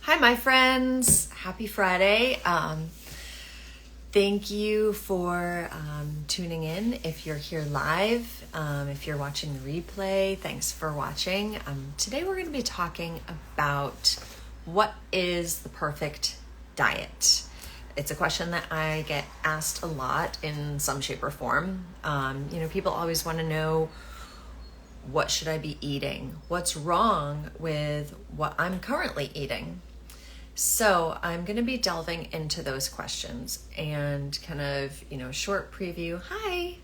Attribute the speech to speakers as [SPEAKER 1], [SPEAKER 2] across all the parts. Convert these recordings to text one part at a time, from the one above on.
[SPEAKER 1] Hi, my friends. Happy Friday. Thank you for tuning in. If you're here live, if you're watching the replay, thanks for watching. Today we're going to be talking about what is the perfect diet. It's a question that I get asked a lot in some shape or form. People always want to know, what should I be eating? What's wrong with what I'm currently eating? So I'm going to be delving into those questions and kind of, short preview. Hi.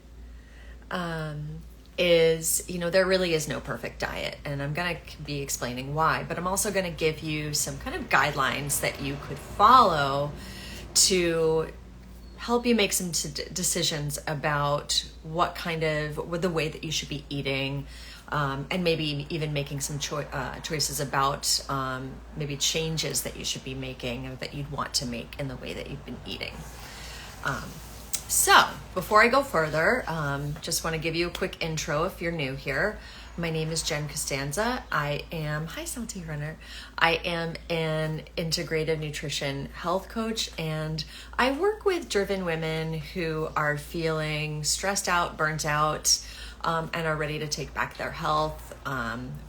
[SPEAKER 1] There really is no perfect diet, and I'm going to be explaining why, but I'm also going to give you some kind of guidelines that you could follow to help you make some decisions about the way that you should be eating, and maybe even making some choices about maybe changes that you should be making or that you'd want to make in the way that you've been eating. So before I go further, just want to give you a quick intro if you're new here. My name is Jen Costanza. Hi Salty Runner. I am an integrative nutrition health coach, and I work with driven women who are feeling stressed out, burnt out, and are ready to take back their health.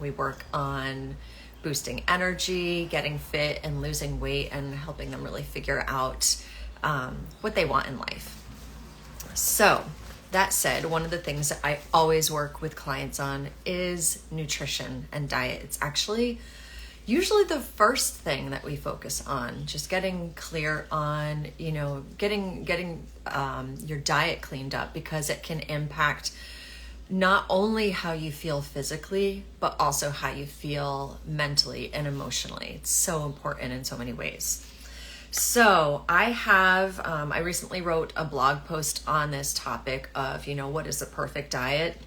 [SPEAKER 1] We work on boosting energy, getting fit, and losing weight, and helping them really figure out what they want in life. So that said, one of the things that I always work with clients on is nutrition and diet. It's actually usually the first thing that we focus on, just getting clear on, getting your diet cleaned up, because it can impact not only how you feel physically, but also how you feel mentally and emotionally. It's so important in so many ways. So I recently wrote a blog post on this topic of, what is the perfect diet?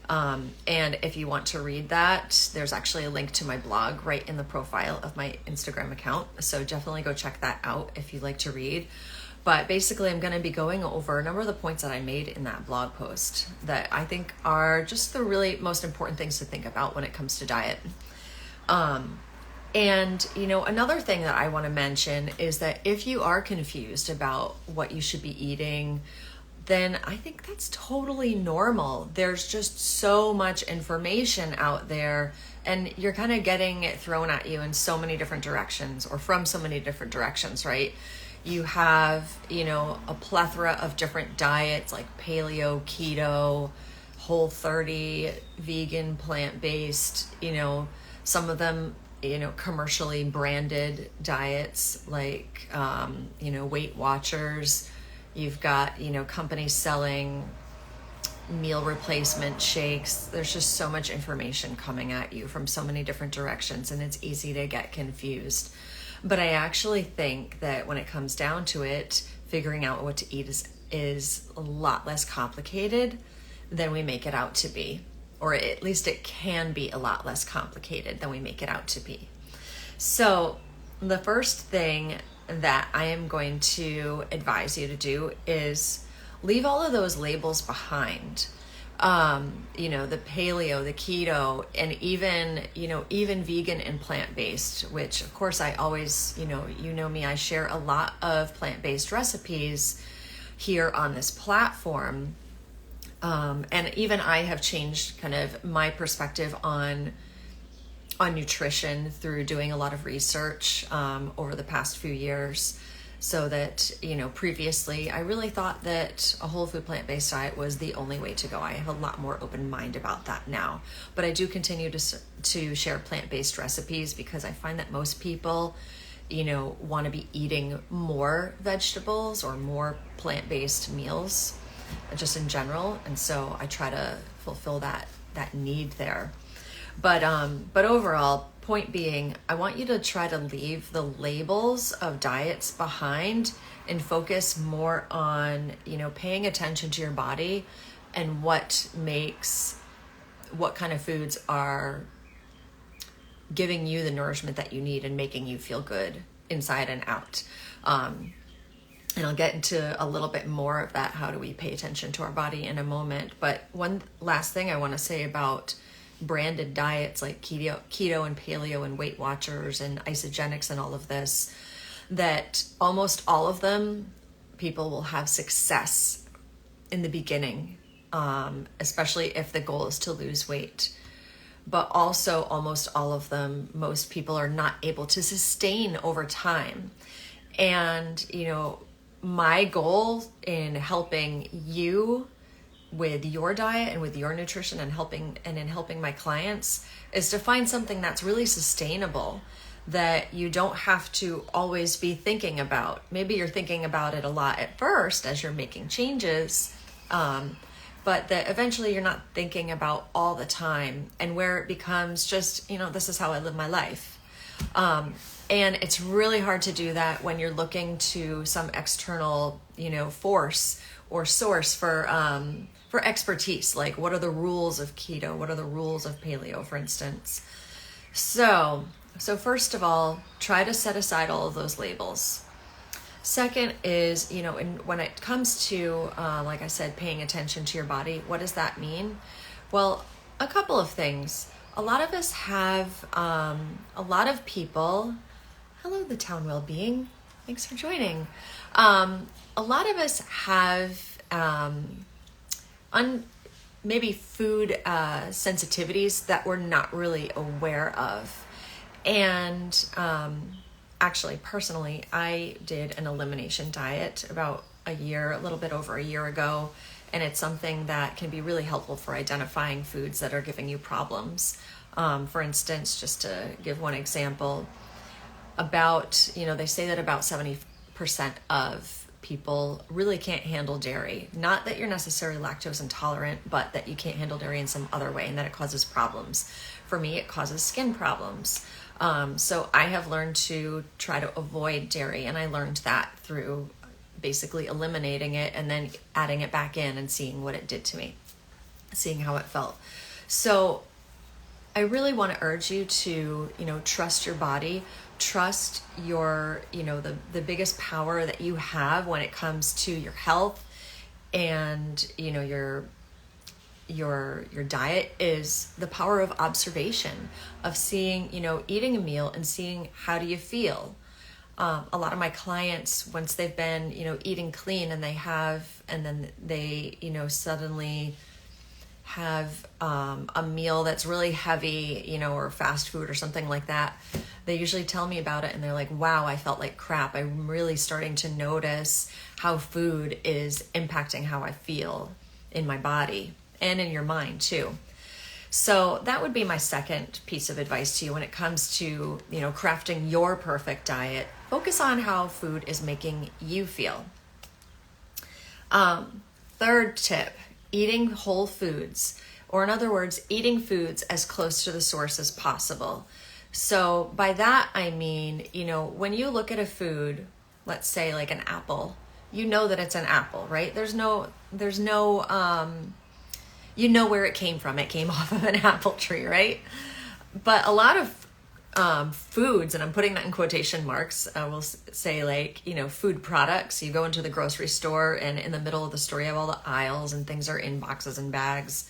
[SPEAKER 1] And if you want to read that, there's actually a link to my blog right in the profile of my Instagram account. So definitely go check that out if you'd like to read. But basically, I'm going to be going over a number of the points that I made in that blog post that I think are just the really most important things to think about when it comes to diet. Another thing that I want to mention is that if you are confused about what you should be eating, then I think that's totally normal. There's just so much information out there, and you're kind of getting it thrown at you in so many different directions, or from so many different directions, right? You have, a plethora of different diets like paleo, keto, Whole30, vegan, plant-based, some of them, commercially branded diets like, Weight Watchers. You've got, companies selling meal replacement shakes. There's just so much information coming at you from so many different directions, and it's easy to get confused. But I actually think that when it comes down to it, figuring out what to eat is a lot less complicated than we make it out to be. Or at least it can be a lot less complicated than we make it out to be. So the first thing that I am going to advise you to do is leave all of those labels behind. The paleo, the keto, and even vegan and plant-based, which of course I always, me, I share a lot of plant-based recipes here on this platform. And even I have changed kind of my perspective on nutrition through doing a lot of research over the past few years. So that, previously I really thought that a whole food plant-based diet was the only way to go. I have a lot more open mind about that now. But I do continue to share plant-based recipes, because I find that most people, want to be eating more vegetables or more plant-based meals just in general. And so I try to fulfill that need there. But overall, point being, I want you to try to leave the labels of diets behind and focus more on, paying attention to your body and what kind of foods are giving you the nourishment that you need and making you feel good inside and out. And I'll get into a little bit more of that. How do we pay attention to our body in a moment? But one last thing I want to say about branded diets like keto and paleo and Weight Watchers and isogenics and all of this, that almost all of them, people will have success in the beginning, especially if the goal is to lose weight. But also almost all of them, most people are not able to sustain over time. And, my goal in helping you with your diet and with your nutrition and in helping my clients is to find something that's really sustainable, that you don't have to always be thinking about. Maybe you're thinking about it a lot at first as you're making changes, but that eventually you're not thinking about all the time, and where it becomes just, this is how I live my life. And it's really hard to do that when you're looking to some external, force or source for expertise. Like, what are the rules of keto? What are the rules of paleo, for instance? So first of all, try to set aside all of those labels. Second is, when it comes to, like I said, paying attention to your body, what does that mean? Well, a couple of things. A lot of us have, a lot of people, hello, the Town Wellbeing, thanks for joining. A lot of us have maybe food sensitivities that we're not really aware of. And actually, personally, I did an elimination diet about a little bit over a year ago. And it's something that can be really helpful for identifying foods that are giving you problems. For instance, just to give one example, they say that about 70% of people really can't handle dairy. Not that you're necessarily lactose intolerant, but that you can't handle dairy in some other way and that it causes problems. For me, it causes skin problems. So I have learned to try to avoid dairy, and I learned that through basically eliminating it and then adding it back in and seeing what it did to me, seeing how it felt. So I really want to urge you to, trust your body, trust your, the biggest power that you have when it comes to your health and, your diet is the power of observation, of seeing, eating a meal and seeing how do you feel. A lot of my clients, once they've been, eating clean and then they, suddenly have a meal that's really heavy, or fast food or something like that, they usually tell me about it and they're like, wow, I felt like crap. I'm really starting to notice how food is impacting how I feel in my body and in your mind too. So that would be my second piece of advice to you when it comes to, crafting your perfect diet. Focus on how food is making you feel. Third tip, eating whole foods, or in other words, eating foods as close to the source as possible. So by that, I mean, when you look at a food, let's say like an apple, that it's an apple, right? There's no, where it came from. It came off of an apple tree, right? But a lot of foods, and I'm putting that in quotation marks, I will say like, food products. You go into the grocery store and in the middle of the store, you have all the aisles and things are in boxes and bags.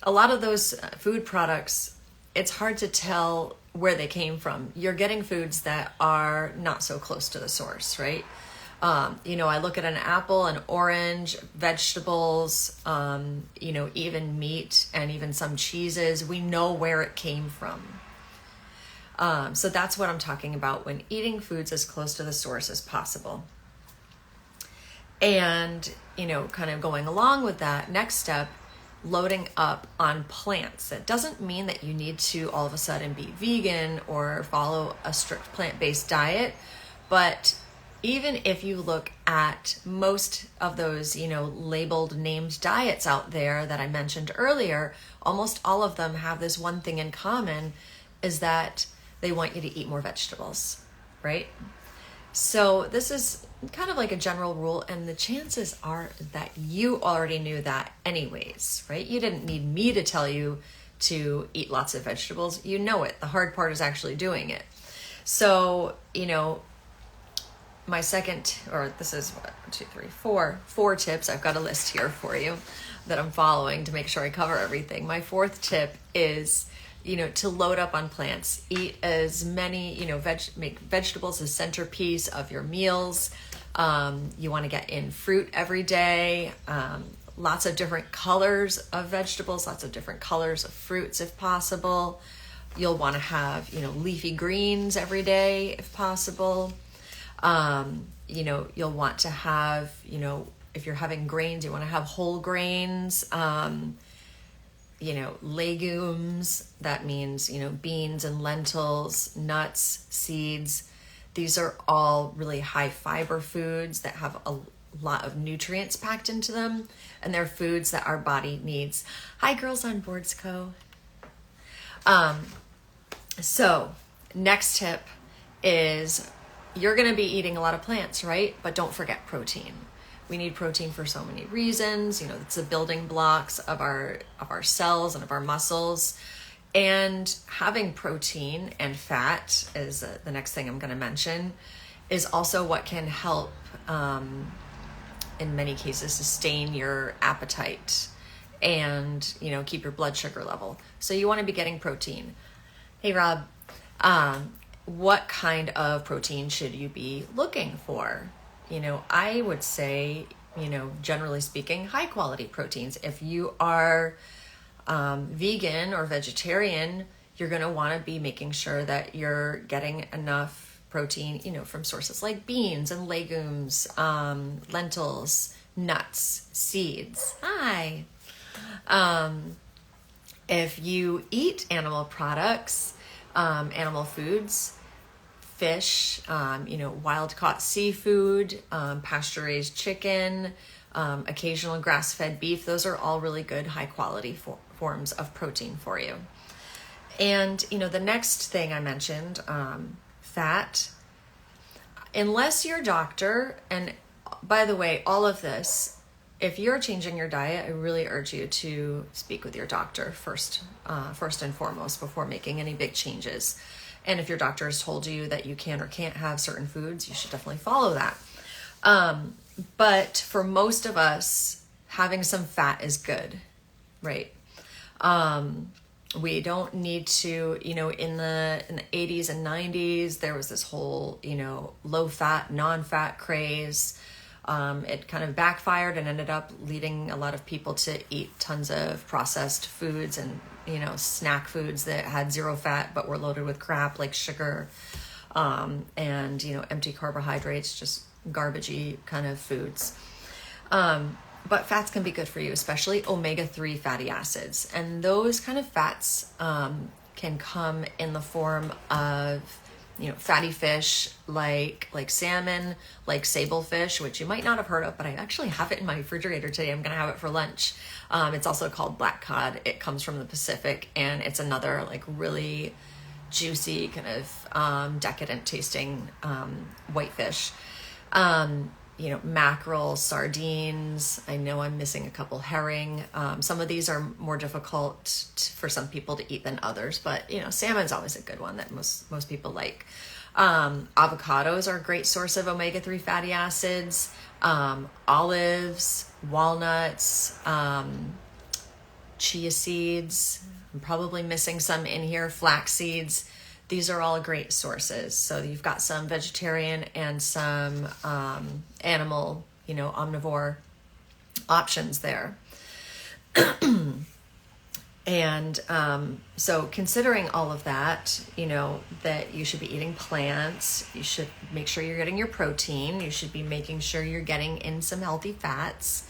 [SPEAKER 1] A lot of those food products, it's hard to tell where they came from. You're getting foods that are not so close to the source, right? I look at an apple, an orange, vegetables, even meat and even some cheeses. We know where it came from. So that's what I'm talking about when eating foods as close to the source as possible. And, kind of going along with that, next step, loading up on plants. It doesn't mean that you need to all of a sudden be vegan or follow a strict plant-based diet, but even if you look at most of those, labeled named diets out there that I mentioned earlier, almost all of them have this one thing in common, is that they want you to eat more vegetables, right? So this is kind of like a general rule, and the chances are that you already knew that anyways, right? You didn't need me to tell you to eat lots of vegetables. You know it. The hard part is actually doing it. So, my second, or this is 4 tips. I've got a list here for you. that I'm following to make sure I cover everything. My fourth tip is, to load up on plants. Eat as many, make vegetables a centerpiece of your meals. You want to get in fruit every day. Lots of different colors of vegetables, lots of different colors of fruits if possible. You'll want to have, leafy greens every day if possible. You'll want to have, if you're having grains, you want to have whole grains, legumes. That means, beans and lentils, nuts, seeds. These are all really high fiber foods that have a lot of nutrients packed into them, and they're foods that our body needs. Hi, Girls on Boards Co. So next tip is you're going to be eating a lot of plants, right? But don't forget protein. We need protein for so many reasons. It's the building blocks of our cells and of our muscles. And having protein and fat is the next thing I'm going to mention, is also what can help, in many cases, sustain your appetite and, keep your blood sugar level. So you want to be getting protein. Hey, Rob, what kind of protein should you be looking for? I would say, generally speaking, high quality proteins. If you are vegan or vegetarian, you're going to want to be making sure that you're getting enough protein, from sources like beans and legumes, lentils, nuts, seeds. Hi. If you eat animal products, animal foods, fish, wild caught seafood, pasture raised chicken, occasional grass fed beef, those are all really good high quality forms of protein for you. And, the next thing I mentioned, fat, unless your doctor, and by the way, all of this, if you're changing your diet, I really urge you to speak with your doctor first and foremost before making any big changes. And if your doctor has told you that you can or can't have certain foods, you should definitely follow that. But for most of us, having some fat is good, right? We don't need to, in the 80s and 90s, there was this whole, low fat, non-fat craze. It kind of backfired and ended up leading a lot of people to eat tons of processed foods and, snack foods that had zero fat but were loaded with crap like sugar, and, empty carbohydrates, just garbagey kind of foods. But fats can be good for you, especially omega-3 fatty acids. And those kind of fats can come in the form of, fatty fish like salmon, like sable fish, which you might not have heard of, but I actually have it in my refrigerator today. I'm going to have it for lunch. It's also called black cod. It comes from the Pacific, and it's another really juicy kind of decadent tasting white fish. Mackerel, sardines. I know I'm missing a couple herring. Some of these are more difficult for some people to eat than others, but salmon's always a good one that most people like. Avocados are a great source of omega-3 fatty acids. Olives, walnuts, chia seeds. I'm probably missing some in here. Flax seeds. These are all great sources. So you've got some vegetarian and some animal, omnivore options there. And so considering all of that, that you should be eating plants, you should make sure you're getting your protein, you should be making sure you're getting in some healthy fats.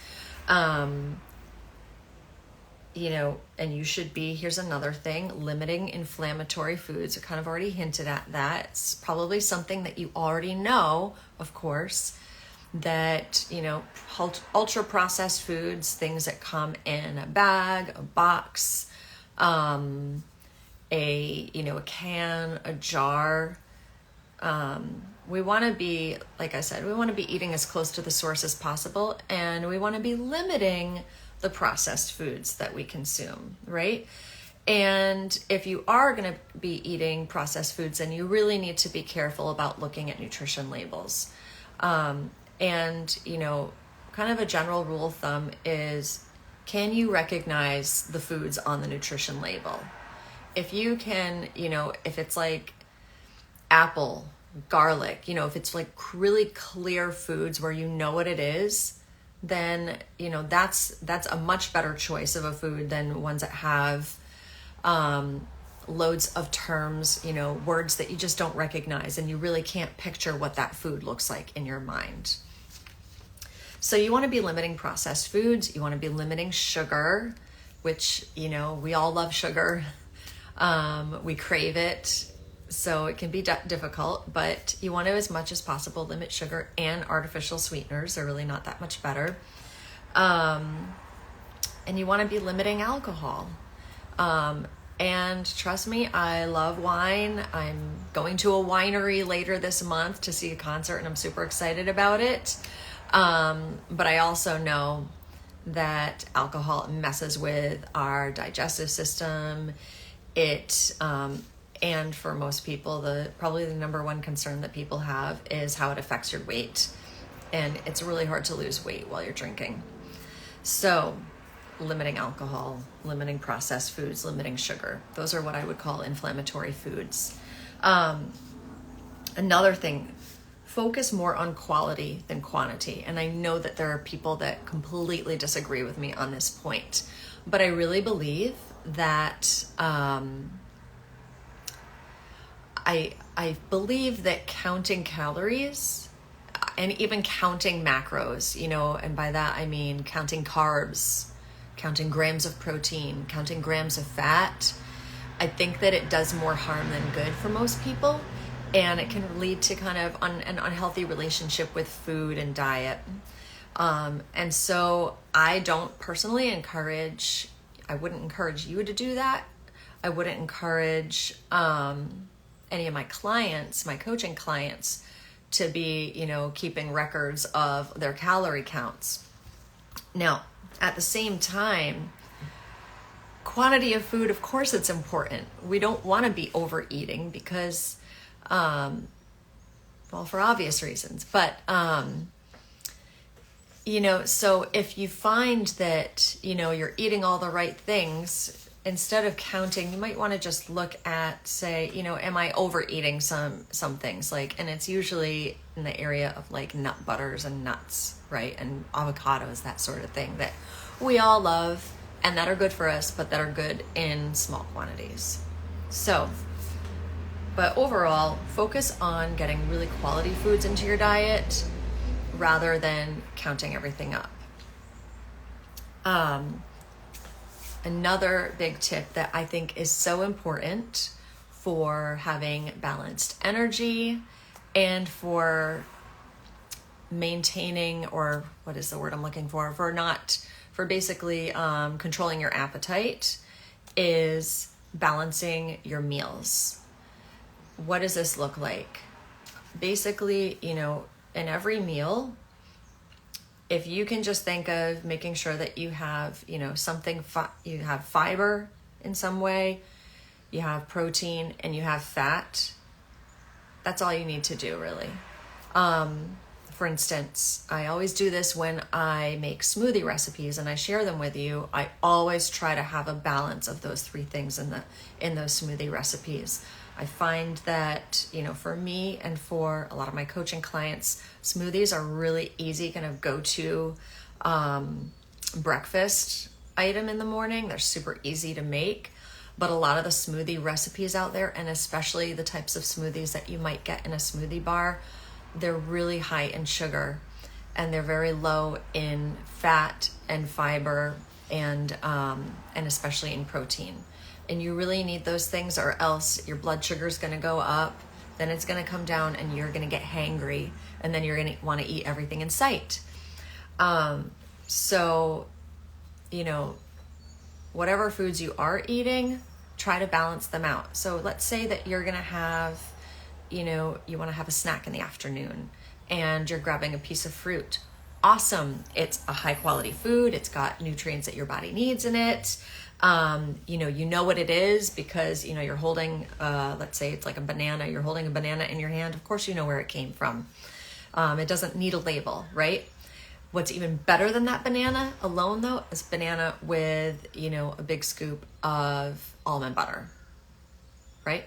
[SPEAKER 1] And you should be, here's another thing, limiting inflammatory foods. I kind of already hinted at that. It's probably something that you already know, of course, that, ultra processed foods, things that come in a bag, a box, a can, a jar. We want to be, like I said, we want to be eating as close to the source as possible, and we want to be limiting the processed foods that we consume, right? And if you are going to be eating processed foods, then you really need to be careful about looking at nutrition labels. And, kind of a general rule of thumb is can you recognize the foods on the nutrition label? If you can, if it's like apple, garlic, if it's like really clear foods where you know what it is, then, that's a much better choice of a food than ones that have loads of terms, words that you just don't recognize and you really can't picture what that food looks like in your mind. So you want to be limiting processed foods. You want to be limiting sugar, which, we all love sugar. We crave it. So it can be difficult, but you want to, as much as possible, limit sugar and artificial sweeteners. They're really not that much better. And you want to be limiting alcohol. And trust me, I love wine. I'm going to a winery later this month to see a concert, and I'm super excited about it. But I also know that alcohol messes with our digestive system. And for most people, probably the number one concern that people have is how it affects your weight. And it's really hard to lose weight while you're drinking. So limiting alcohol, limiting processed foods, limiting sugar. Those are what I would call inflammatory foods. Another thing, focus more on quality than quantity. And I know that there are people that completely disagree with me on this point, but I really believe that I believe that counting calories and even counting macros, and by that I mean counting carbs, counting grams of protein, counting grams of fat, I think that it does more harm than good for most people, and it can lead to kind of an unhealthy relationship with food and diet. And so I don't personally I wouldn't encourage you to do that. I wouldn't encourage any of my clients, my coaching clients, to be, keeping records of their calorie counts. Now, at the same time, quantity of food, of course, it's important. We don't want to be overeating because, for obvious reasons. But, so if you find that, you're eating all the right things, instead of counting, you might want to just look at, say, am I overeating some things? And it's usually in the area of like nut butters and nuts, right? And avocados, that sort of thing that we all love and that are good for us, but that are good in small quantities. So, but overall, focus on getting really quality foods into your diet rather than counting everything up. Another big tip that I think is so important for having balanced energy and for maintaining, or what is the word I'm looking for basically controlling your appetite, is balancing your meals. What does this look like? Basically, in every meal, if you can just think of making sure that you have, something, you have fiber in some way, you have protein, and you have fat, that's all you need to do, really. For instance, I always do this when I make smoothie recipes and I share them with you. I always try to have a balance of those three things in those smoothie recipes. I find that, for me and for a lot of my coaching clients, smoothies are really easy, kind of go-to breakfast item in the morning. They're super easy to make, but a lot of the smoothie recipes out there, and especially the types of smoothies that you might get in a smoothie bar, they're really high in sugar and they're very low in fat and fiber and especially in protein. And you really need those things, or else your blood sugar is going to go up, then it's going to come down and you're going to get hangry, and then you're going to want to eat everything in sight. So, whatever foods you are eating, try to balance them out. So let's say that you're going to have, you want to have a snack in the afternoon and you're grabbing a piece of fruit. Awesome. It's a high quality food. It's got nutrients that your body needs in it. You know what it is because, you're holding, let's say it's like a banana, you're holding a banana in your hand. Of course, you know where it came from. It doesn't need a label, right? What's even better than that banana alone, though, is banana with, a big scoop of almond butter, right?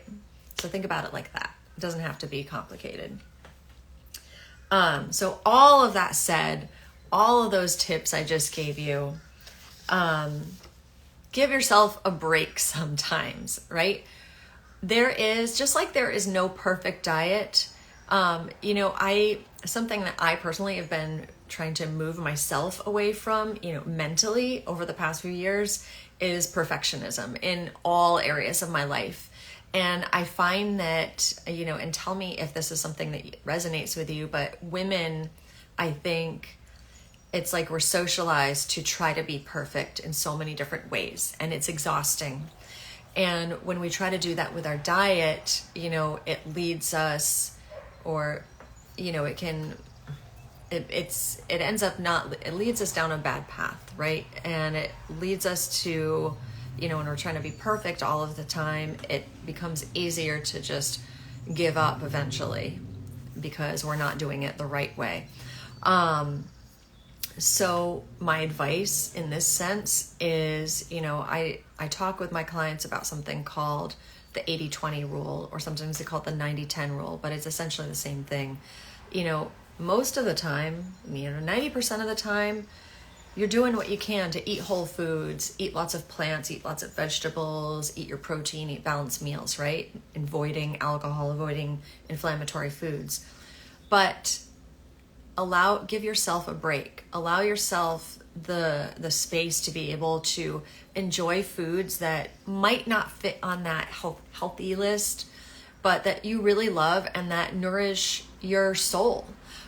[SPEAKER 1] So think about it like that. It doesn't have to be complicated. So all of that said, all of those tips I just gave you, give yourself a break sometimes, right? There is, just like there is no perfect diet, something that I personally have been trying to move myself away from, mentally over the past few years is perfectionism in all areas of my life. And I find that, and tell me if this is something that resonates with you, but women, I think it's like we're socialized to try to be perfect in so many different ways, and it's exhausting. And when we try to do that with our diet, it leads us, or, it leads us down a bad path, right? And it leads us to, when we're trying to be perfect all of the time, it becomes easier to just give up eventually because we're not doing it the right way. So my advice in this sense is, I talk with my clients about something called the 80-20 rule, or sometimes they call it the 90-10 rule, but it's essentially the same thing. Most of the time, 90% of the time, you're doing what you can to eat whole foods, eat lots of plants, eat lots of vegetables, eat your protein, eat balanced meals, right? Avoiding alcohol, avoiding inflammatory foods. But give yourself a break. Allow yourself the space to be able to enjoy foods that might not fit on that healthy list, but that you really love and that nourish your soul.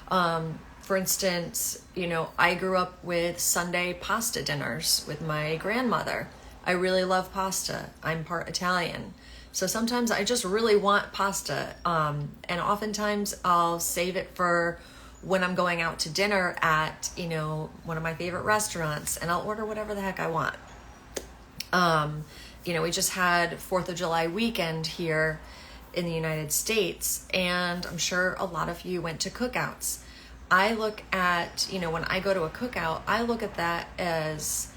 [SPEAKER 1] For instance, I grew up with Sunday pasta dinners with my grandmother. I really love pasta. I'm part Italian. So sometimes I just really want pasta. And oftentimes I'll save it for when I'm going out to dinner at, one of my favorite restaurants, and I'll order whatever the heck I want. We just had 4th of July weekend here in the United States, and I'm sure a lot of you went to cookouts. I look at, when I go to a cookout, I look at that as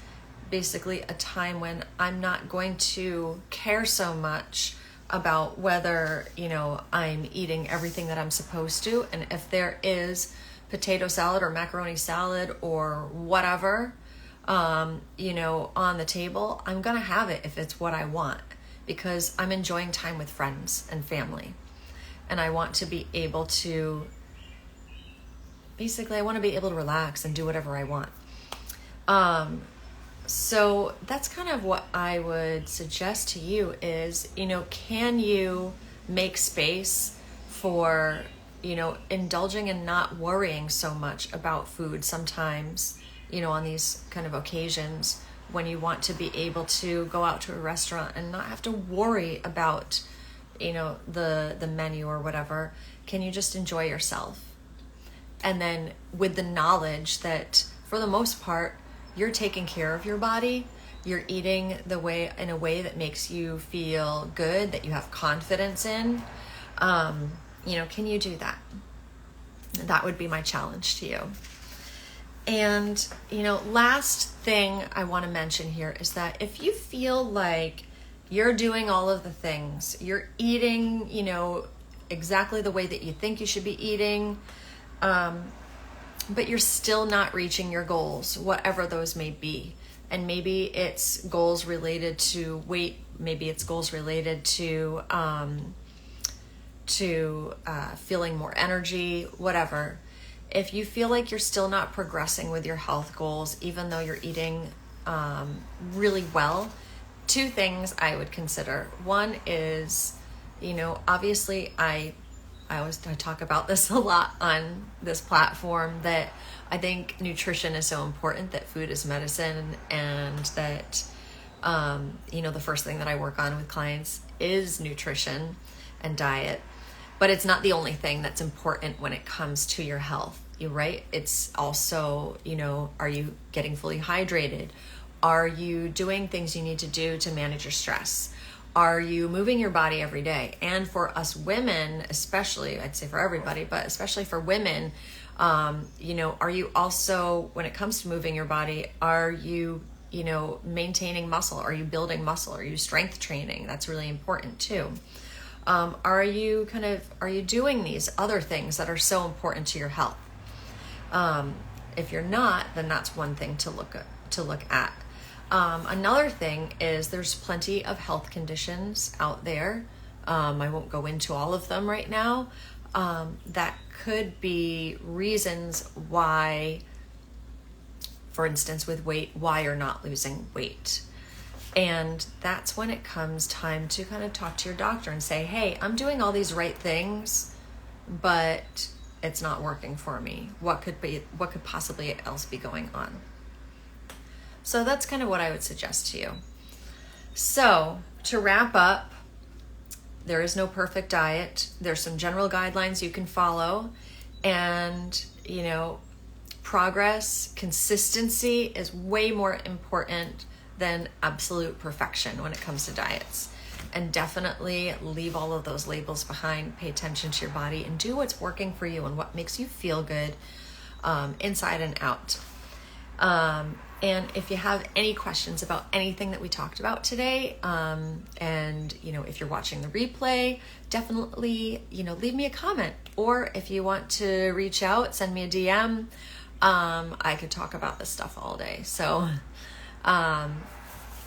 [SPEAKER 1] basically a time when I'm not going to care so much about whether, I'm eating everything that I'm supposed to. And if there is potato salad or macaroni salad or whatever, on the table, I'm going to have it if it's what I want, because I'm enjoying time with friends and family. And I want to be able to, I want to be able to relax and do whatever I want. So that's kind of what I would suggest to you is, can you make space for, indulging and not worrying so much about food sometimes, on these kind of occasions when you want to be able to go out to a restaurant and not have to worry about, the menu or whatever. Can you just enjoy yourself? And then with the knowledge that for the most part, you're taking care of your body, you're eating in a way that makes you feel good, that you have confidence in, can you do that? That would be my challenge to you. And, last thing I want to mention here is that if you feel like you're doing all of the things, you're eating, exactly the way that you think you should be eating, but you're still not reaching your goals, whatever those may be. And maybe it's goals related to weight, maybe it's goals related to feeling more energy, whatever. If you feel like you're still not progressing with your health goals, even though you're eating really well, 2 things I would consider. One is, obviously I talk about this a lot on this platform, that I think nutrition is so important, that food is medicine, and that, the first thing that I work on with clients is nutrition and diet. But it's not the only thing that's important when it comes to your health, right? It's also, are you getting fully hydrated? Are you doing things you need to do to manage your stress? Are you moving your body every day? And for us women, especially, I'd say for everybody, but especially for women, Are you also, when it comes to moving your body, are you, maintaining muscle? Are you building muscle? Are you strength training? That's really important too. Are you doing these other things that are so important to your health? If you're not, then that's one thing to look at. Another thing is there's plenty of health conditions out there. I won't go into all of them right now. That could be reasons why, for instance, with weight, why you're not losing weight. And that's when it comes time to kind of talk to your doctor and say, hey, I'm doing all these right things, but it's not working for me. What could possibly else be going on? So that's kind of what I would suggest to you. So to wrap up, there is no perfect diet. There's some general guidelines you can follow. And, progress, consistency is way more important than absolute perfection when it comes to diets. And definitely leave all of those labels behind. Pay attention to your body and do what's working for you and what makes you feel good, inside and out. And if you have any questions about anything that we talked about today, and if you're watching the replay, definitely leave me a comment. Or if you want to reach out, send me a DM. I could talk about this stuff all day. So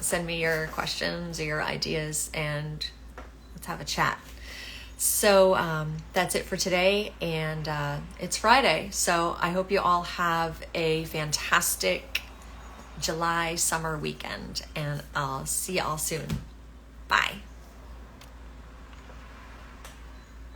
[SPEAKER 1] send me your questions or your ideas, and let's have a chat. So that's it for today, and it's Friday. So I hope you all have a fantastic July summer weekend, and I'll see you all soon. Bye.